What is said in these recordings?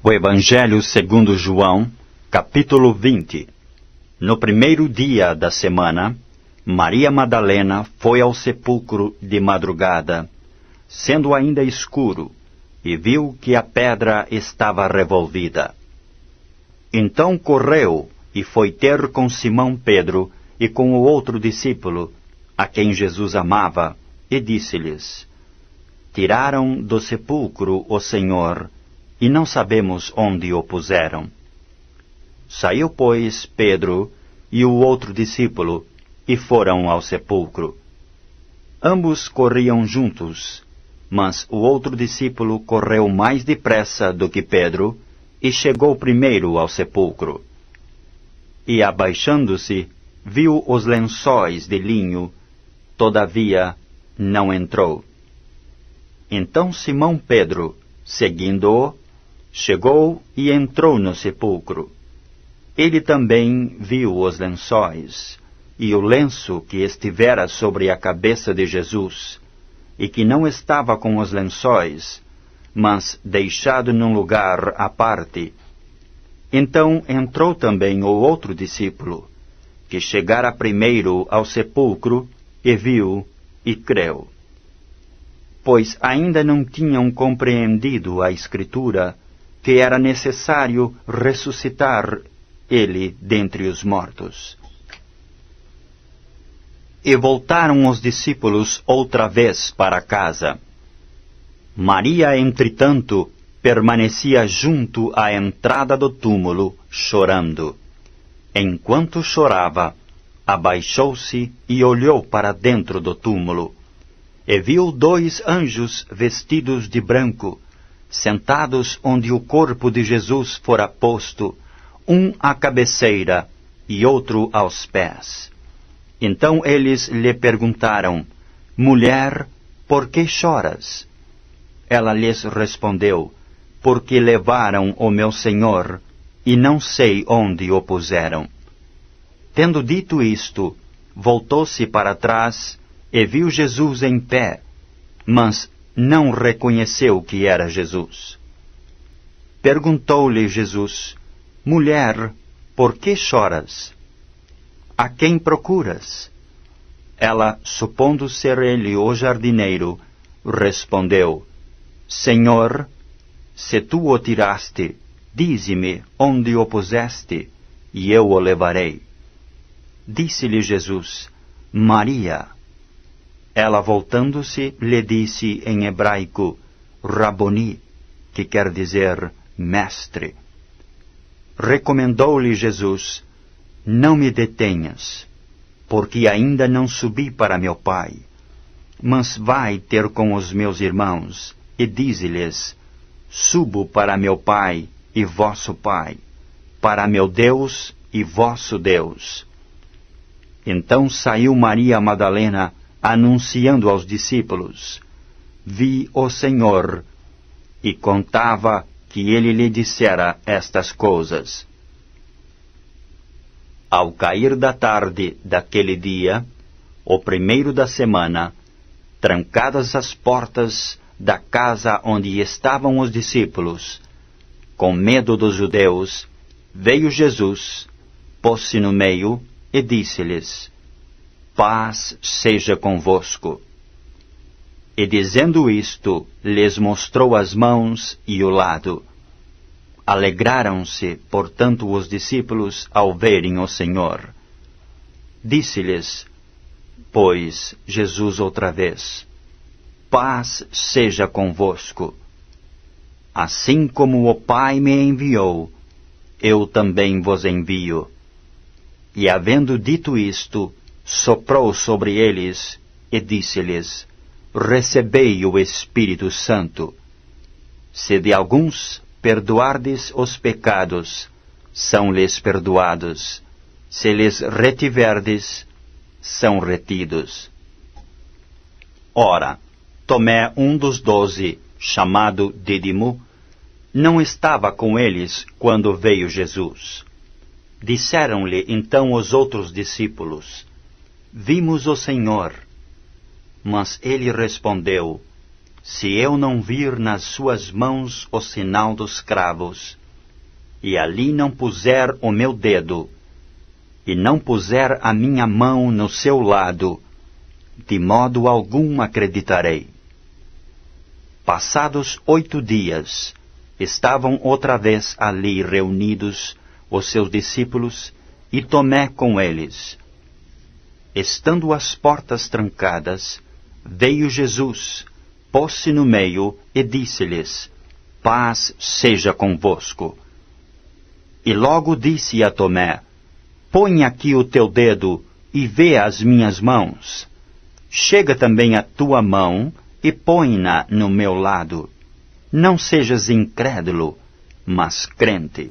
O Evangelho segundo João, capítulo 20. No primeiro dia da semana, Maria Madalena foi ao sepulcro de madrugada, sendo ainda escuro, e viu que a pedra estava revolvida. Então correu e foi ter com Simão Pedro e com o outro discípulo, a quem Jesus amava, e disse-lhes: Tiraram do sepulcro o Senhor, e não sabemos onde o puseram. Saiu, pois, Pedro e o outro discípulo, e foram ao sepulcro. Ambos corriam juntos, mas o outro discípulo correu mais depressa do que Pedro, e chegou primeiro ao sepulcro. E, abaixando-se, viu os lençóis de linho, todavia não entrou. Então Simão Pedro, seguindo-o, chegou e entrou no sepulcro. Ele também viu os lençóis, e o lenço que estivera sobre a cabeça de Jesus, e que não estava com os lençóis, mas deixado num lugar à parte. Então entrou também o outro discípulo, que chegara primeiro ao sepulcro, e viu e creu. Pois ainda não tinham compreendido a Escritura, que era necessário ressuscitar ele dentre os mortos. E voltaram os discípulos outra vez para casa. Maria, entretanto, permanecia junto à entrada do túmulo, chorando. Enquanto chorava, abaixou-se e olhou para dentro do túmulo, e viu 2 anjos vestidos de branco, sentados onde o corpo de Jesus fora posto, um à cabeceira e outro aos pés. Então eles lhe perguntaram: Mulher, por que choras? Ela lhes respondeu: Porque levaram o meu Senhor, e não sei onde o puseram. Tendo dito isto, voltou-se para trás e viu Jesus em pé, mas não reconheceu que era Jesus. Perguntou-lhe Jesus: Mulher, por que choras? A quem procuras? Ela, supondo ser ele o jardineiro, respondeu: Senhor, se tu o tiraste, dize-me onde o puseste, e eu o levarei. Disse-lhe Jesus: Maria. Ela, voltando-se, lhe disse em hebraico: Raboni, que quer dizer mestre. Recomendou-lhe Jesus: Não me detenhas, porque ainda não subi para meu Pai. Mas vai ter com os meus irmãos, e dize-lhes: Subo para meu Pai e vosso Pai, para meu Deus e vosso Deus. Então saiu Maria Madalena, anunciando aos discípulos: Vi o Senhor, e contava que ele lhe dissera estas coisas. Ao cair da tarde daquele dia, o primeiro da semana, trancadas as portas da casa onde estavam os discípulos, com medo dos judeus, veio Jesus, pôs-se no meio e disse-lhes: Paz seja convosco. E dizendo isto, lhes mostrou as mãos e o lado. Alegraram-se, portanto, os discípulos ao verem o Senhor. Disse-lhes, pois, Jesus outra vez: Paz seja convosco. Assim como o Pai me enviou, eu também vos envio. E havendo dito isto, soprou sobre eles e disse-lhes: Recebei o Espírito Santo. Se de alguns perdoardes os pecados, são-lhes perdoados. Se lhes retiverdes, são retidos. Ora, Tomé, um dos 12, chamado Dídimo, não estava com eles quando veio Jesus. Disseram-lhe então os outros discípulos: Vimos o Senhor. Mas ele respondeu: se eu não vir nas suas mãos o sinal dos cravos, e ali não puser o meu dedo, e não puser a minha mão no seu lado, de modo algum acreditarei. Passados 8 dias, estavam outra vez ali reunidos os seus discípulos e Tomé com eles. Estando as portas trancadas, veio Jesus, pôs-se no meio e disse-lhes: Paz seja convosco. E logo disse a Tomé: Põe aqui o teu dedo e vê as minhas mãos. Chega também a tua mão e põe-na no meu lado. Não sejas incrédulo, mas crente.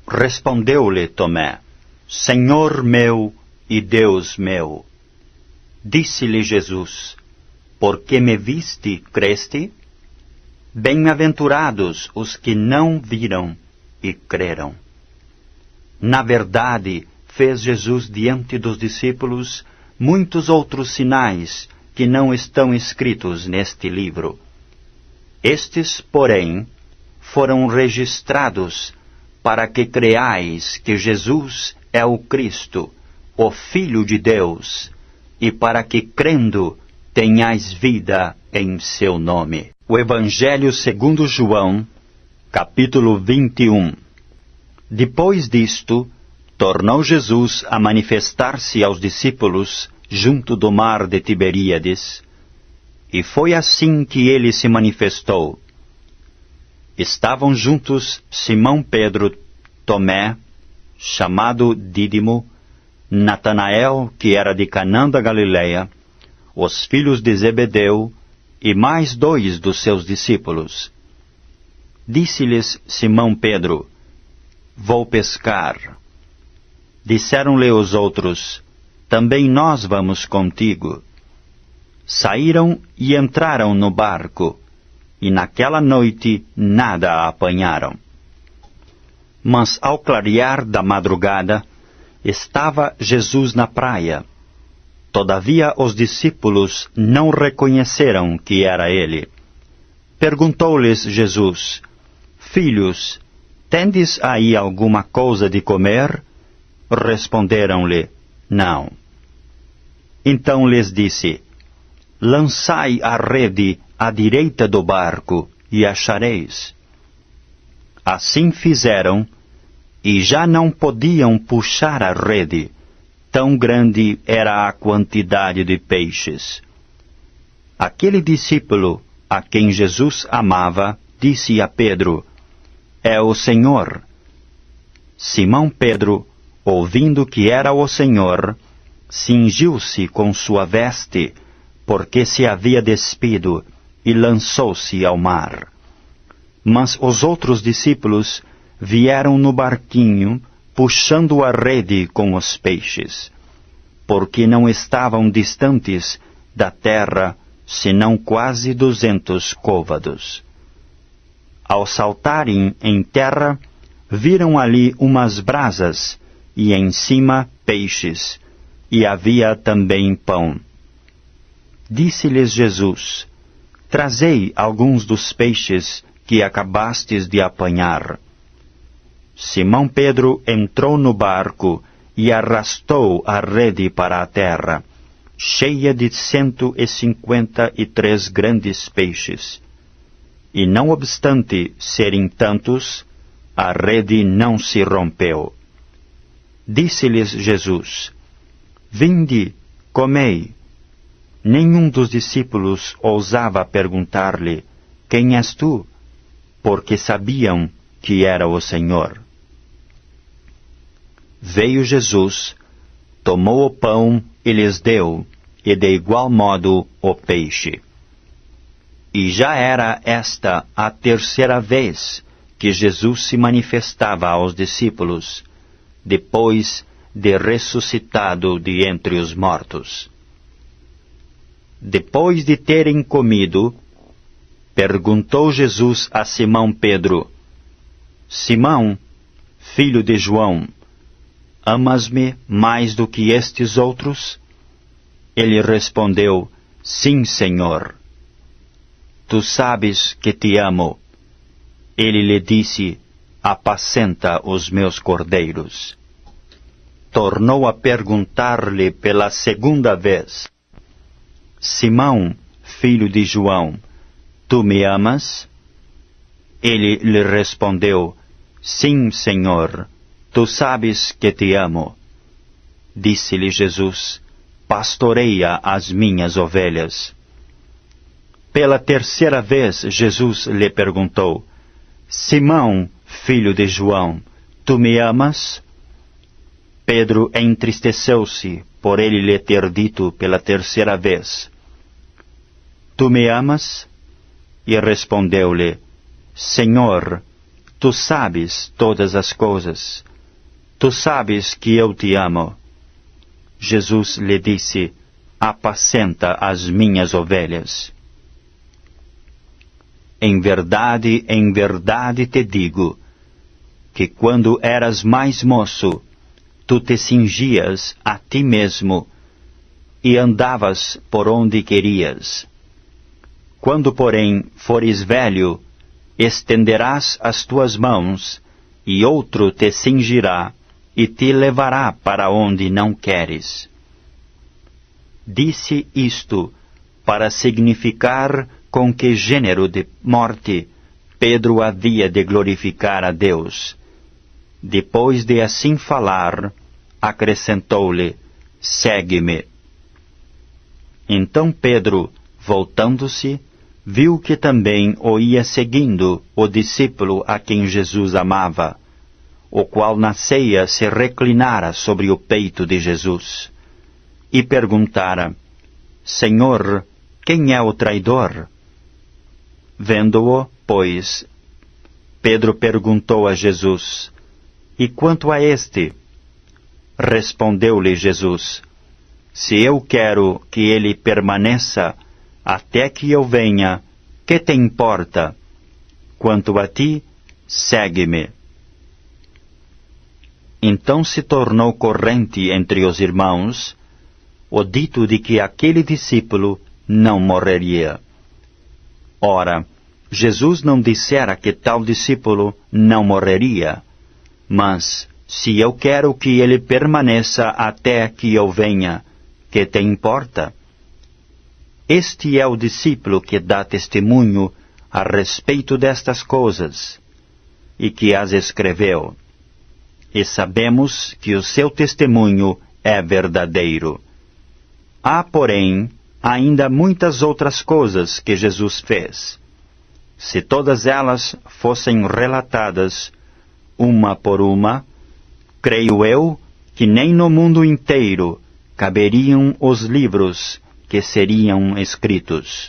Respondeu-lhe Tomé: Senhor meu e Deus meu. Disse-lhe Jesus: Porque me viste, creste? Bem-aventurados os que não viram e creram. Na verdade, fez Jesus diante dos discípulos muitos outros sinais que não estão escritos neste livro. Estes, porém, foram registrados para que creais que Jesus é o Cristo, o Filho de Deus, e para que, crendo, tenhais vida em seu nome. O Evangelho segundo João, capítulo 21. Depois disto, tornou Jesus a manifestar-se aos discípulos junto do mar de Tiberíades, e foi assim que ele se manifestou. Estavam juntos Simão Pedro, Tomé, chamado Dídimo, Natanael, que era de Canaã da Galileia, os filhos de Zebedeu, e mais 2 dos seus discípulos. Disse-lhes Simão Pedro: Vou pescar. Disseram-lhe os outros: Também nós vamos contigo. Saíram e entraram no barco, e naquela noite nada apanharam. Mas ao clarear da madrugada, estava Jesus na praia. Todavia os discípulos não reconheceram que era ele. Perguntou-lhes Jesus: Filhos, tendes aí alguma coisa de comer? Responderam-lhe: Não. Então lhes disse: Lançai a rede à direita do barco, e achareis. Assim fizeram, e já não podiam puxar a rede, tão grande era a quantidade de peixes. Aquele discípulo, a quem Jesus amava, disse a Pedro: É o Senhor. Simão Pedro, ouvindo que era o Senhor, cingiu-se com sua veste, porque se havia despido, e lançou-se ao mar. Mas os outros discípulos vieram no barquinho, puxando a rede com os peixes, porque não estavam distantes da terra, senão quase 200 côvados. Ao saltarem em terra, viram ali umas brasas, e em cima peixes, e havia também pão. Disse-lhes Jesus: Trazei alguns dos peixes que acabastes de apanhar. Simão Pedro entrou no barco e arrastou a rede para a terra, cheia de 153 grandes peixes. E não obstante serem tantos, a rede não se rompeu. Disse-lhes Jesus: Vinde, comei. Nenhum dos discípulos ousava perguntar-lhe: Quem és tu? Porque sabiam que era o Senhor. Veio Jesus, tomou o pão e lhes deu, e de igual modo o peixe. E já era esta a 3ª vez que Jesus se manifestava aos discípulos, depois de ressuscitado de entre os mortos. Depois de terem comido, perguntou Jesus a Simão Pedro: Simão, filho de João, amas-me mais do que estes outros? Ele respondeu: Sim, Senhor, tu sabes que te amo. Ele lhe disse, apacenta os meus cordeiros. Tornou a perguntar-lhe pela segunda vez, Simão, filho de João, tu me amas? Ele lhe respondeu, sim, Senhor, tu sabes que te amo. Disse-lhe Jesus, pastoreia as minhas ovelhas. Pela terceira vez, Jesus lhe perguntou, Simão, filho de João, tu me amas? Pedro entristeceu-se por ele lhe ter dito pela terceira vez, tu me amas? E respondeu-lhe, Senhor, tu sabes todas as coisas. Tu sabes que eu te amo. Jesus lhe disse, apacenta as minhas ovelhas. Em verdade te digo, que quando eras mais moço, tu te cingias a ti mesmo e andavas por onde querias. Quando, porém, fores velho, estenderás as tuas mãos, e outro te cingirá e te levará para onde não queres. Disse isto para significar com que gênero de morte Pedro havia de glorificar a Deus. Depois de assim falar, acrescentou-lhe, segue-me. Então Pedro, voltando-se, viu que também o ia seguindo o discípulo a quem Jesus amava, o qual na ceia se reclinara sobre o peito de Jesus, e perguntara, Senhor, quem é o traidor? Vendo-o, pois, Pedro perguntou a Jesus, e quanto a este? Respondeu-lhe Jesus, se eu quero que ele permaneça até que eu venha, que te importa? Quanto a ti, segue-me. Então se tornou corrente entre os irmãos o dito de que aquele discípulo não morreria. Ora, Jesus não dissera que tal discípulo não morreria, mas, se eu quero que ele permaneça até que eu venha, que te importa? Este é o discípulo que dá testemunho a respeito destas coisas, e que as escreveu. E sabemos que o seu testemunho é verdadeiro. Há, porém, ainda muitas outras coisas que Jesus fez. Se todas elas fossem relatadas, uma por uma, creio eu que nem no mundo inteiro caberiam os livros que seriam escritos.